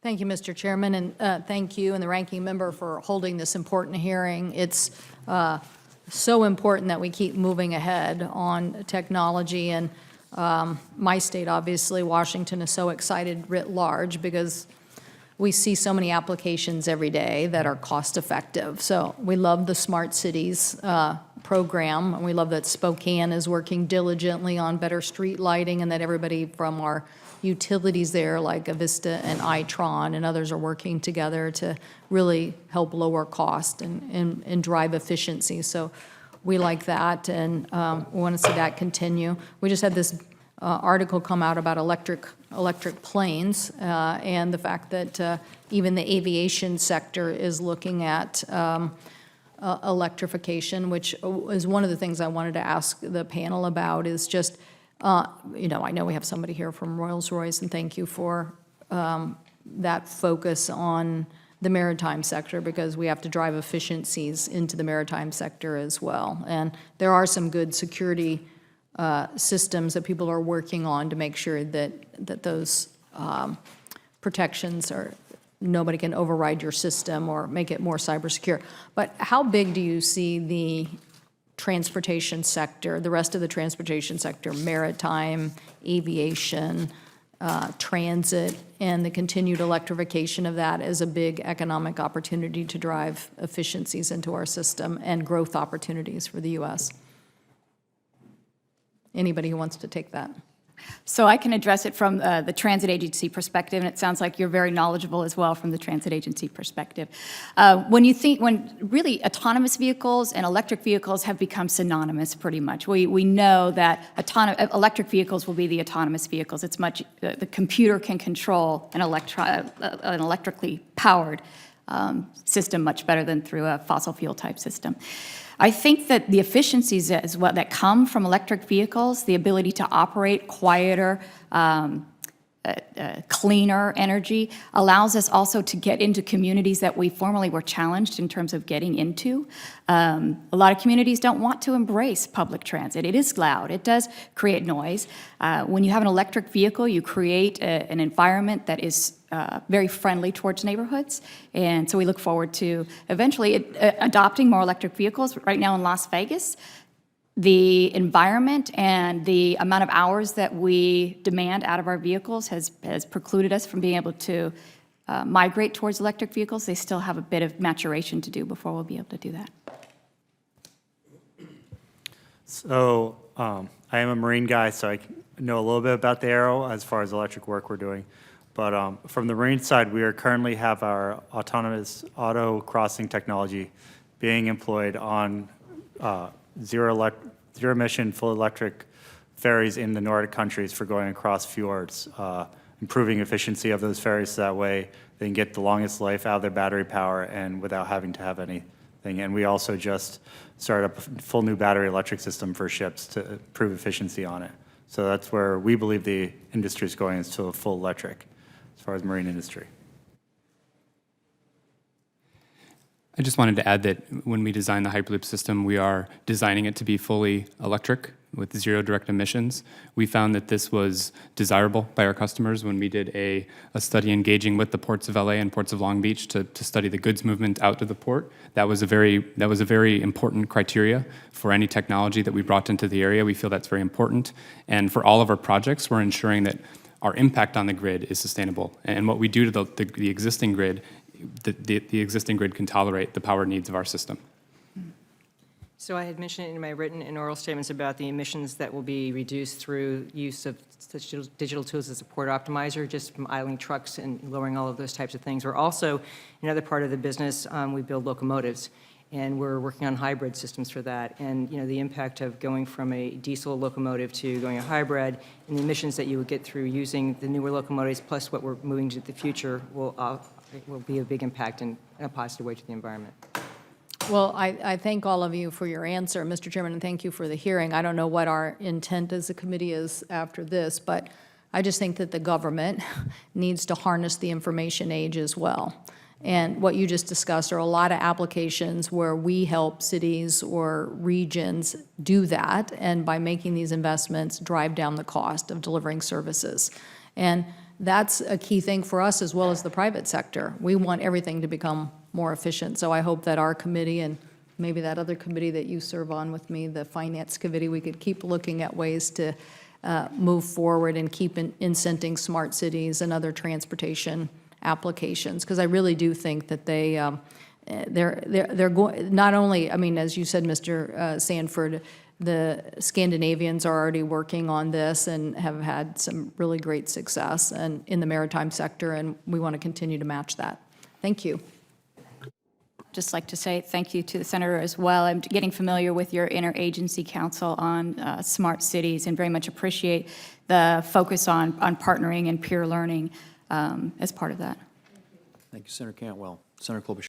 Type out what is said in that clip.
Thank you, Mr. Chairman, and thank you and the ranking member for holding this important hearing. It's so important that we keep moving ahead on technology, and my state, obviously, Washington, is so excited writ large because we see so many applications every day that are cost effective. So we love the Smart Cities program, and we love that Spokane is working diligently on better street lighting, and that everybody from our utilities there like Avista and Itron and others are working together to really help lower cost and drive efficiency. So we like that, and we want to see that continue. We just had this article come out about electric planes and the fact that even the aviation sector is looking at electrification, which is one of the things I wanted to ask the panel about, is just you know, I know we have somebody here from Rolls-Royce, and thank you for that focus on the maritime sector, because we have to drive efficiencies into the maritime sector as well. And there are some good security systems that people are working on to make sure that those protections are, nobody can override your system or make it more cyber secure. But how big do you see the transportation sector, the rest of the transportation sector, maritime, aviation, transit, and the continued electrification of that as a big economic opportunity to drive efficiencies into our system and growth opportunities for the U.S.? Anybody who wants to take that? So I can address it from the transit agency perspective, and it sounds like you're very knowledgeable as well from the transit agency perspective. When really autonomous vehicles and electric vehicles have become synonymous pretty much. We know that electric vehicles will be the autonomous vehicles. It's much, the computer can control an electrically powered system much better than through a fossil fuel type system. I think that the efficiencies as well that come from electric vehicles, the ability to operate quieter, cleaner energy, allows us also to get into communities that we formerly were challenged in terms of getting into. A lot of communities don't want to embrace public transit. It is loud. It does create noise. When you have an electric vehicle, you create an environment that is very friendly towards neighborhoods. And so we look forward to eventually adopting more electric vehicles. Right now in Las Vegas, the environment and the amount of hours that we demand out of our vehicles has precluded us from being able to migrate towards electric vehicles. They still have a bit of maturation to do before we'll be able to do that. So I am a Marine guy, so I know a little bit about the Aero as far as electric work we're doing. But from the Marine side, we currently have our autonomous auto crossing technology being employed on zero emission, full electric ferries in the Nordic countries for going across fjords, improving efficiency of those ferries so that way they can get the longest life out of their battery power and without having to have anything. And we also just started up a full new battery electric system for ships to improve efficiency on it. So that's where we believe the industry is going, is to a full electric as far as marine industry. I just wanted to add that when we design the Hyperloop system, we are designing it to be fully electric with zero direct emissions. We found that this was desirable by our customers when we did a study engaging with the ports of LA and ports of Long Beach to study the goods movement out to the port. That was a very important criteria for any technology that we brought into the area. We feel that's very important. And for all of our projects, we're ensuring that our impact on the grid is sustainable. And what we do to the existing grid, the existing grid can tolerate the power needs of our system. So I had mentioned in my written and oral statements about the emissions that will be reduced through use of such digital tools as a port optimizer, just from idling trucks and lowering all of those types of things. We're also, another part of the business, we build locomotives, and we're working on hybrid systems for that. And the impact of going from a diesel locomotive to going a hybrid, and the emissions that you would get through using the newer locomotives, plus what we're moving to the future, will be a big impact in a positive way to the environment. Well, I thank all of you for your answer, Mr. Chairman, and thank you for the hearing. I don't know what our intent as a committee is after this, but I just think that the government needs to harness the information age as well. And what you just discussed are a lot of applications where we help cities or regions do that, and by making these investments, drive down the cost of delivering services. And that's a key thing for us as well as the private sector. We want everything to become more efficient. So I hope that our committee and maybe that other committee that you serve on with me, the Finance Committee, we could keep looking at ways to move forward and keep incenting smart cities and other transportation applications, because I really do think that they're going, not only, I mean, as you said, Mr. Sanford, the Scandinavians are already working on this and have had some really great success and in the maritime sector, and we want to continue to match that. Thank you. Just like to say thank you to the senator as well. I'm getting familiar with your interagency council on smart cities and very much appreciate the focus on partnering and peer learning as part of that. Thank you, Senator Cantwell. Senator Klobuchar.